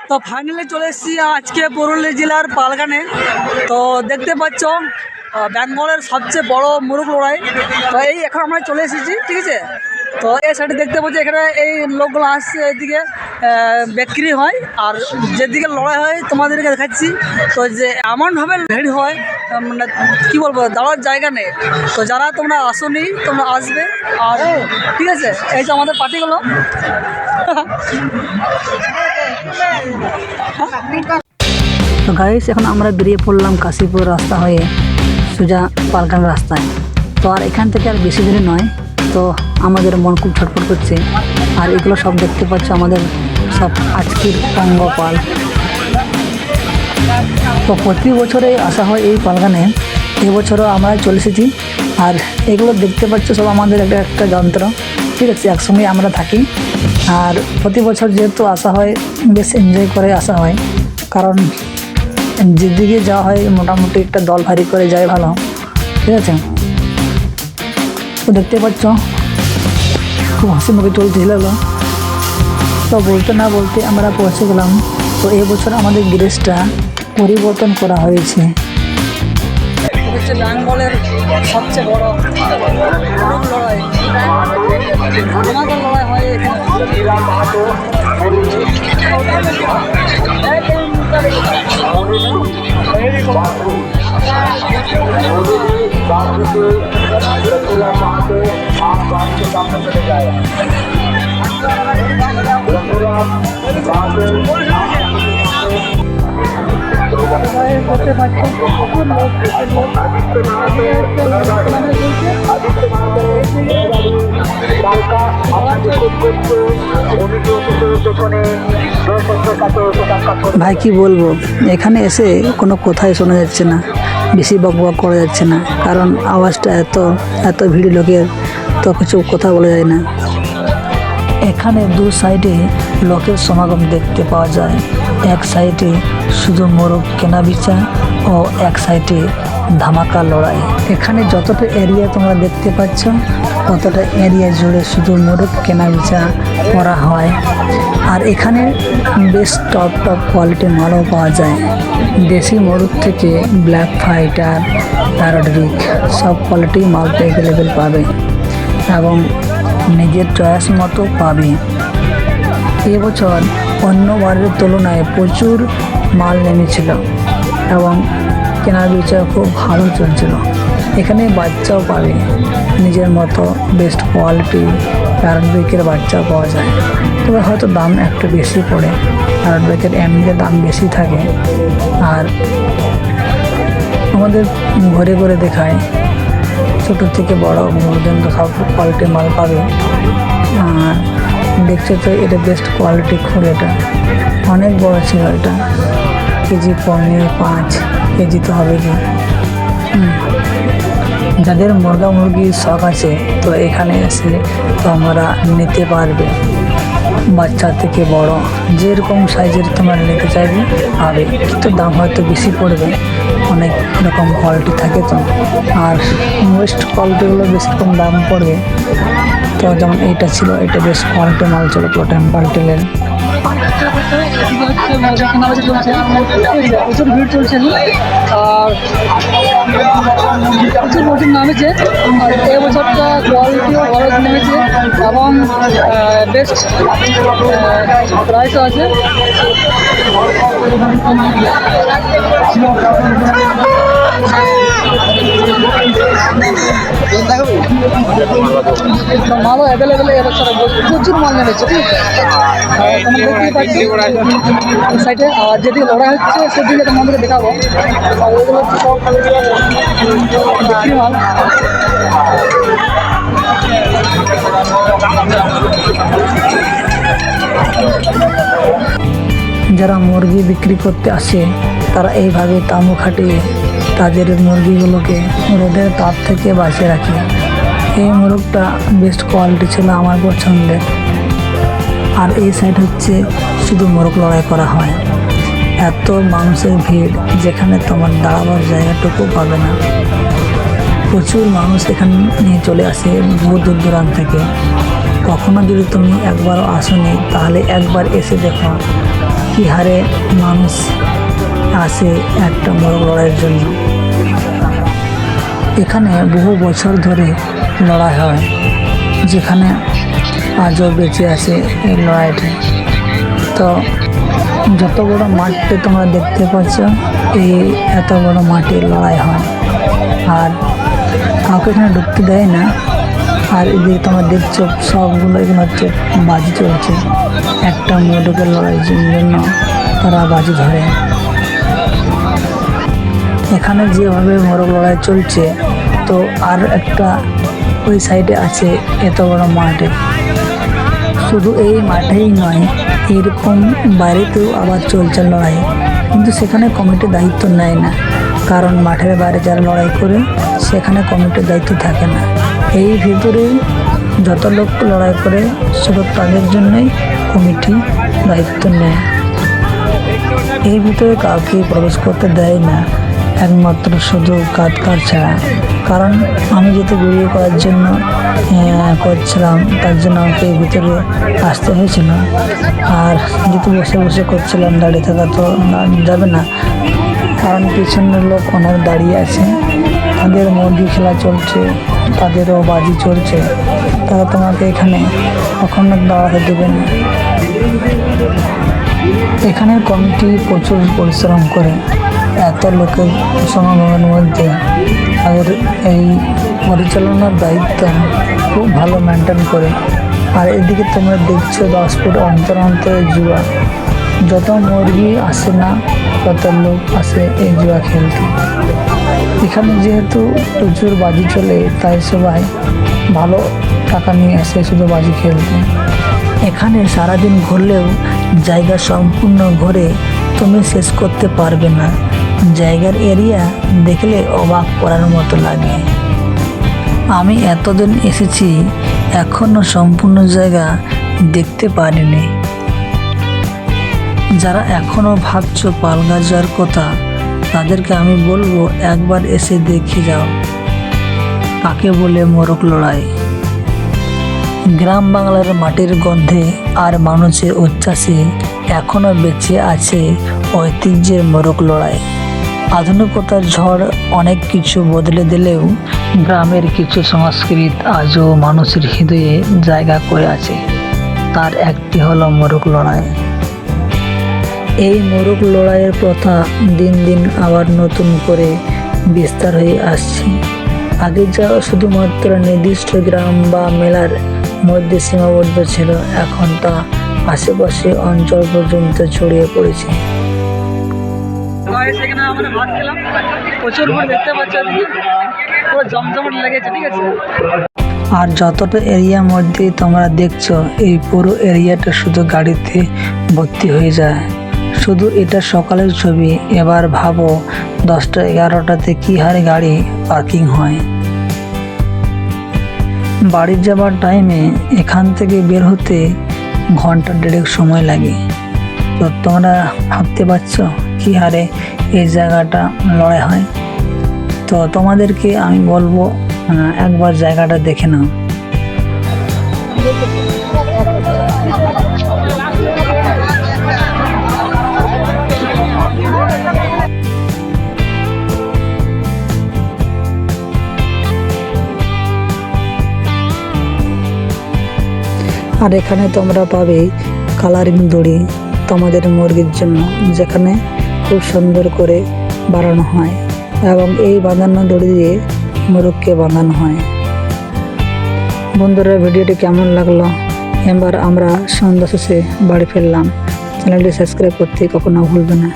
তো ফাইনালি চলে এসেছি আজকে পুরুলিয়া জেলার পালগানে। তো দেখতে পাচ্ছ বেঙ্গলের সবচেয়ে বড় মোরগ লড়াই। তো এই এখন আমরা চলে এসেছি, ঠিক আছে। তো এই সাইডে দেখতে পাচ্ছি এখানে এই লোকগুলো আসছে, এদিকে বিক্রি হয় আর যেদিকে লড়াই হয় তোমাদেরকে দেখাচ্ছি। তো যে এমনভাবে ভিড় হয় মানে কী বলবো, দাঁড়ার জায়গা নেই। তো যারা তোমরা আসোনি তোমরা আসবে, আর ঠিক আছে। এই যে আমাদের পার্টিগুলো তো গাইস, এখন আমরা বেরিয়ে পড়লাম কাশীপুর রাস্তা হয়ে সোজা পালগান রাস্তায়। তো আর এখান থেকে আর বেশি দূরে নয়। তো আমাদের মন খুব ছটফট করছে। আর এগুলো সব দেখতে পাচ্ছ আমাদের সব আজকের পঙ্গপাল। তো প্রতি বছরে আসা হয় এই পালগানে, এবছরও আমরা চলে এসেছি। আর এগুলো দেখতে পাচ্ছ সব আমাদের একটা যন্ত্র, ঠিক আছে। একসঙ্গে আমরা থাকি। আর প্রতি বছর যেহেতু আসা হয়, বেশ এনজয় করে আসা হয়। কারণ যেদিকে যাওয়া হয় মোটামুটি একটা দল ভারী করে যায়, ভালো, ঠিক আছে। তো দেখতে পাচ্ছ খুব হাসি মুখে চলতেছিল। তো বলতে না বলতে আমরা পৌঁছে গেলাম। তো এবছর আমাদের ড্রেসটা পরিবর্তন করা হয়েছে। হচ্ছে বেঙ্গলের সবচেয়ে বড় লড়াই, আমাদের লড়াই হয় এখানে। করতে পারছি ভাই, কি বলবো, এখানে এসে কোনো কথাই শোনা যাচ্ছে না, বেশি বকবক করা যাচ্ছে না। কারণ আওয়াজটা এত ভিড় লোকের, তো কিছু কথা বলা যায় না। এখানে দু সাইডে লোকের সমাগম দেখতে পাওয়া যায়। এক সাইডে শুধু মোরগ কেনা বেচা ও এক সাইডে ধামাকা লড়াই। এখানে যতটা এরিয়া তোমরা দেখতে পাচ্ছ, ততটা এরিয়া জুড়ে শুধু মোরগ কেনা বেচা করা হয়। আর এখানে বেশ টপ কোয়ালিটির মালও পাওয়া যায়। দেশি মোরগ থেকে ব্ল্যাক ফাইটার, প্যারাডরিক সব কোয়ালিটির মাল অ্যাভেলেবেল পাবে এবং নিজের চয়েস মতো পাবে। এবছর অন্যবারের তুলনায় প্রচুর মাল নেমেছিল এবং কেনা বেচা খুব ভালো চলছিল। এখানে বাচ্চাও পাবে নিজের মতো, বেস্ট কোয়ালিটি প্যারাডরিকের বাচ্চাও পাওয়া যায়। তবে হয়তো দাম একটু বেশি পড়ে, প্যারাডরিকের এমনিতে দাম বেশি থাকে। আর আমাদের ঘরে ঘরে দেখায় ছোটো থেকে বড় পর্যন্ত সব কোয়ালিটির মাল পাবে। আর দেখছো তো, এটা বেস্ট কোয়ালিটি খুঁড়ে, এটা অনেক বড় ছিল। এটা কেজি 5 কেজি তো হবে কি। যাদের মুরগির শখ আছে তো এখানে এসে তোমরা নিতে পারবে। বাচ্চা থেকে বড় যেরকম সাইজের তোমরা নিতে চাইবে পাবে, কিন্তু দাম হয়তো বেশি পড়বে। অনেক রকম কোয়ালিটি থাকে তো, আর ওয়েস্ট কোয়ালিটিগুলো বেশি কম দাম পড়বে। তো যেমন এইটা ছিল, এটা বেশ কোয়ালিটি মাল ছিল, পুরো টেম্পাল টেলের। প্রচুর ভিড় চলছে আর প্রচুর প্রচুর নামেছে। আর এবছরটা কোয়ালিটিও ভালো নেমেছে এবং বেস্ট প্রাইসও আছে। মালও অ্যাভেলেবেল এবছর প্রচুর মাল নেমেছে, ঠিক আছে। সাইডে আর যেদিকে লড়াই হচ্ছে সেদিকে তোমাদেরকে দেখাবো। ওইগুলো হচ্ছে সব বিক্রি মাল। যারা মুরগি বিক্রি করতে আসে তারা এইভাবে তামু খাটিয়ে তাদের মুরগিগুলোকে রোদের তাপ থেকে বাঁচিয়ে রাখে। এই মোরগটা বেস্ট কোয়ালিটি ছিল আমার পছন্দের। আর এই সাইড হচ্ছে শুধু মোরগ লড়াই করা হয়। এত মানুষের ভিড়, যেখানে তোমার দাঁড়াবার জায়গাটুকু পাবে না। প্রচুর মানুষ এখানে নিয়ে চলে আসে দূর দূরান্ত থেকে। কখনো যদি তুমি একবারও আসোনি তাহলে একবার এসে দেখো, কি হারে মানুষ আসে একটা মোরগ লড়াইয়ের জন্য। এখানে বহু বছর ধরে লড়াই হয়, যেখানে আজও বেঁচে আছে এই লড়াইটি। তো যত বড় মাঠটি তোমরা দেখতে পাচ্ছ, এই এত বড় মাঠে লড়াই হয়, আর কাউকে এখানে ঢুকতে দেয় না। আর এদিকে তোমরা দেখছো সবগুলো এখানে হচ্ছে বাজি চলছে, একটা মোরগের লড়াইয়ের জন্য তারা বাজি ধরে। এখানে যেভাবে মোরগ লড়াই চলছে, তো আর একটা ওই সাইডে আছে এত বড় মাঠে। শুধু এই মাঠেই নয়, এরকম বাইরেতেও আবার চলছে লড়াই, কিন্তু সেখানে কমিটির দায়িত্ব নেয় না, কারণ মাঠের বাইরে যারা লড়াই করে সেখানে কমিটির দায়িত্ব থাকে না। এই ভিতরে যত লোক লড়াই করে শুধু তাদের জন্যই কমিটি দায়িত্ব নেয়। এই ভিতরে কাউকে প্রবেশ করতে দেয় না, একমাত্র শুধু কাঠকার ছাড়া। কারণ আমি যেহেতু ভিডিও করার জন্য করছিলাম, তার জন্য আমাকে এই ভিতরে আসতে হয়েছিল। আর যেহেতু বসে বসে করছিলাম, দাঁড়িয়ে থাকা তো যাবে না, কারণ পিছনের লোক অনেক দাঁড়িয়ে আছে, তাদের মুরগি খেলা চলছে, তাদেরও বাজি চলছে, তারা তোমাকে এখানে কখনো দাঁড়াতে দেবে না। এখানের কমিটি প্রচুর পরিশ্রম করে, এত লোকের সমাগমের মধ্যে তাদের এই পরিচালনার দায়িত্ব খুব ভালো মেনটেন করে। আর এদিকে তোমরা দেখছো 10 ফুট অন্তর অন্তরে জুয়া, যত মুরগি আসে না তত লোক আসে এই জুয়া খেলতে। এখানে যেহেতু প্রচুর বাজি চলে, তাই সবাই ভালো টাকা নিয়ে আসে শুধু বাজি খেলতে। এখানে সারাদিন ঘুরলেও জায়গা সম্পূর্ণ ঘুরে তুমি শেষ করতে পারবে না। জায়গার এরিয়া দেখলে অবাক করার মতো লাগে। আমি এতদিন এসেছি, এখনো সম্পূর্ণ জায়গা দেখতে পারিনি। যারা এখনো ভাবছো পালঘাট যাওয়ার কথা, তাদেরকে আমি বলবো একবার এসে দেখে যাও কাকে বলে মোরগ লড়াই। গ্রাম বাংলার মাটির গন্ধে আর মানুষের উচ্ছ্বাসে এখনো বেঁচে আছে ঐতিহ্যের মোরগ লড়াই। আধুনিকতার ঝড় অনেক কিছু বদলে দিলেও গ্রামের কিছু সংস্কৃতি আজও মানুষের হৃদয়ে জায়গা করে আছে। তার একটি হলো মোরগ লড়াই। এই মোরগ লড়াইয়ের প্রথা দিন দিন আবার নতুন করে বিস্তার হয়ে আসছে। আগে যা শুধুমাত্র নির্দিষ্ট গ্রাম বা মেলার মধ্যে সীমাবদ্ধ ছিল, এখন তা আশেপাশে অঞ্চল পর্যন্ত ছড়িয়ে পড়েছে। সেখানে আমরা ভাত খেলাম, প্রচুর ভিড় দেখতে পাচ্ছি, পুরো জমজমাট লেগেছে, ঠিক আছে। আর যতটা এরিয়ার মধ্যে তোমরা দেখছো, এই পুরো এরিয়াটা শুধু গাড়িতে ভর্তি হয়ে যায়। শুধু এটা সকালের ছবি, এবার ভাবো 10টা 11টাতে কী হারে গাড়ি পার্কিং হয়। বাড়ি যাবার টাইমে এখান থেকে বের হতে ঘন্টা 1.5 সময় লাগে। তো তোমরা ভাবতে পারছো কী হারে এই জায়গাটা লড়াই হয়। তো তোমাদেরকে আমি বলবো একবার জায়গাটা দেখে নাও। আর এখানে তোমরা পাবে কালারিং দড়ি তোমাদের মুরগির জন্য, যেখানে খুব সুন্দর করে বানানো হয়, এবং এই বাঁধানো দড়ি দিয়ে মোরগকে বাঁধানো হয়। বন্ধুরা, ভিডিওটি কেমন লাগলো? এবার আমরা সন্ধ্যা শেষে বাড়ি ফিরলাম। চ্যানেলটি সাবস্ক্রাইব করতে কখনো ভুলবে না।